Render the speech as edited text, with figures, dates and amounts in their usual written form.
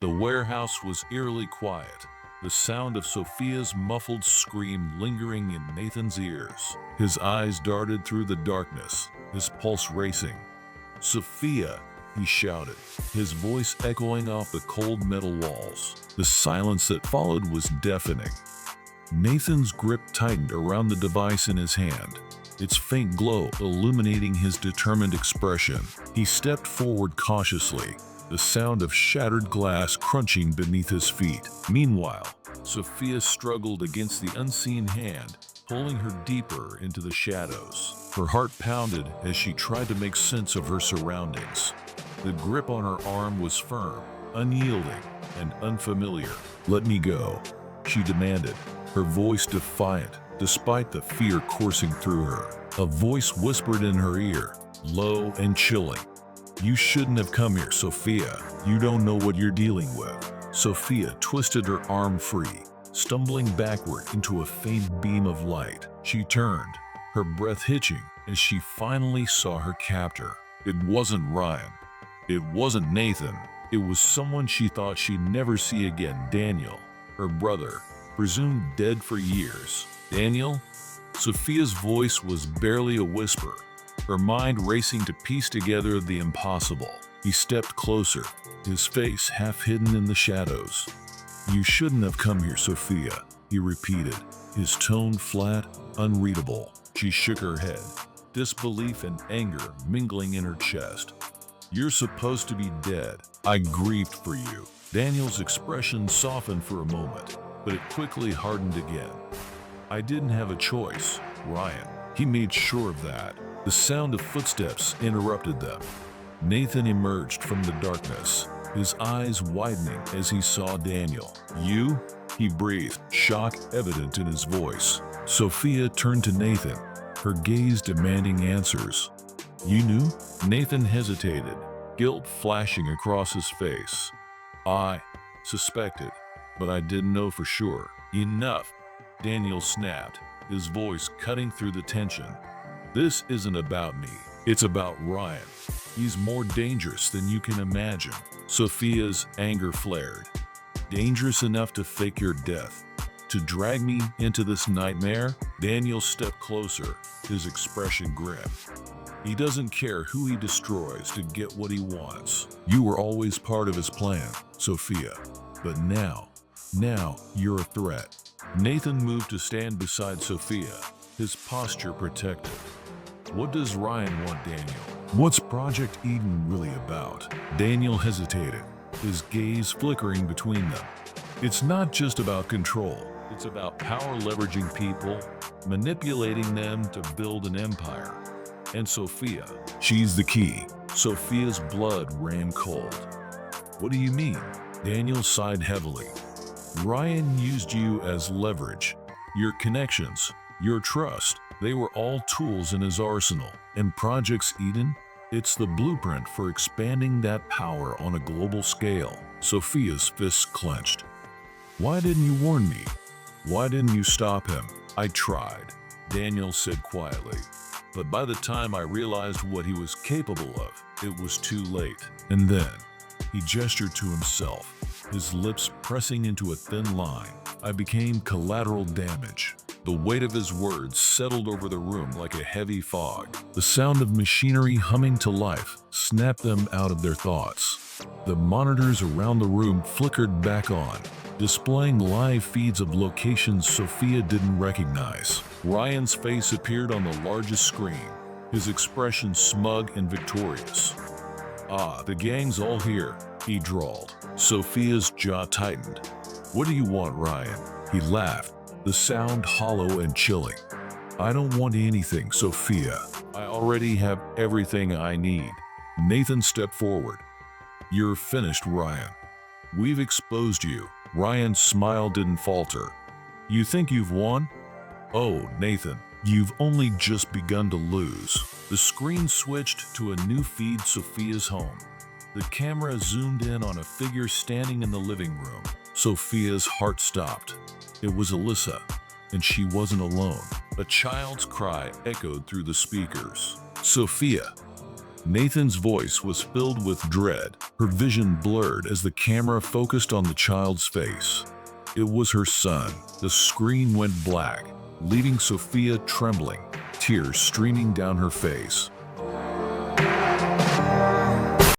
The warehouse was eerily quiet, the sound of Sophia's muffled scream lingering in Nathan's ears. His eyes darted through the darkness, his pulse racing. "Sophia!" he shouted, his voice echoing off the cold metal walls. The silence that followed was deafening. Nathan's grip tightened around the device in his hand, its faint glow illuminating his determined expression. He stepped forward cautiously, the sound of shattered glass crunching beneath his feet. Meanwhile, Sophia struggled against the unseen hand, pulling her deeper into the shadows. Her heart pounded as she tried to make sense of her surroundings. The grip on her arm was firm, unyielding, and unfamiliar. "Let me go," she demanded, her voice defiant despite the fear coursing through her. A voice whispered in her ear, low and chilling, "You shouldn't have come here, Sophia. You don't know what you're dealing with." Sophia twisted her arm free, stumbling backward into a faint beam of light. She turned, her breath hitching as she finally saw her captor. It wasn't Ryan. It wasn't Nathan. It was someone she thought she'd never see again. Daniel, her brother, presumed dead for years. "Daniel?" Sophia's voice was barely a whisper, her mind racing to piece together the impossible. He stepped closer, his face half hidden in the shadows. "You shouldn't have come here, Sophia," he repeated, his tone flat, unreadable. She shook her head, disbelief and anger mingling in her chest. "You're supposed to be dead. I grieved for you." Daniel's expression softened for a moment, but it quickly hardened again. "I didn't have a choice, Ryan." He made sure of that. The sound of footsteps interrupted them. Nathan emerged from the darkness, his eyes widening as he saw Daniel. "You?" he breathed, shock evident in his voice. Sophia turned to Nathan, her gaze demanding answers. "You knew?" Nathan hesitated, guilt flashing across his face. "I suspected, but I didn't know for sure." "Enough," Daniel snapped, his voice cutting through the tension. "This isn't about me. It's about Ryan. He's more dangerous than you can imagine." Sophia's anger flared. "Dangerous enough to fake your death? To drag me into this nightmare?" Daniel stepped closer, his expression grim. "He doesn't care who he destroys to get what he wants. You were always part of his plan, Sophia. But now you're a threat." Nathan moved to stand beside Sophia, his posture protected. "What does Ryan want, Daniel? What's Project Eden really about?" Daniel hesitated, his gaze flickering between them. "It's not just about control. It's about power, leveraging people, manipulating them to build an empire. And Sophia, she's the key." Sophia's blood ran cold. "What do you mean?" Daniel sighed heavily. "Ryan used you as leverage. Your connections, your trust, they were all tools in his arsenal. And Project Eden? It's the blueprint for expanding that power on a global scale." Sophia's fists clenched. "Why didn't you warn me? Why didn't you stop him?" "I tried," Daniel said quietly. "But by the time I realized what he was capable of, it was too late." And then, he gestured to himself, his lips pressing into a thin line. "I became collateral damage." The weight of his words settled over the room like a heavy fog. The sound of machinery humming to life snapped them out of their thoughts. The monitors around the room flickered back on, displaying live feeds of locations Sophia didn't recognize. Ryan's face appeared on the largest screen, his expression smug and victorious. "Ah, the gang's all here," he drawled. Sophia's jaw tightened. "What do you want, Ryan?" He laughed, the sound hollow and chilling. "I don't want anything, Sophia. I already have everything I need." Nathan stepped forward. "You're finished, Ryan. We've exposed you." Ryan's smile didn't falter. "You think you've won? Oh, Nathan, you've only just begun to lose." The screen switched to a new feed, Sophia's home. The camera zoomed in on a figure standing in the living room. Sophia's heart stopped. It was Alyssa, and she wasn't alone. A child's cry echoed through the speakers. "Sophia!" Nathan's voice was filled with dread, her vision blurred as the camera focused on the child's face. It was her son. The screen went black, leaving Sophia trembling, tears streaming down her face.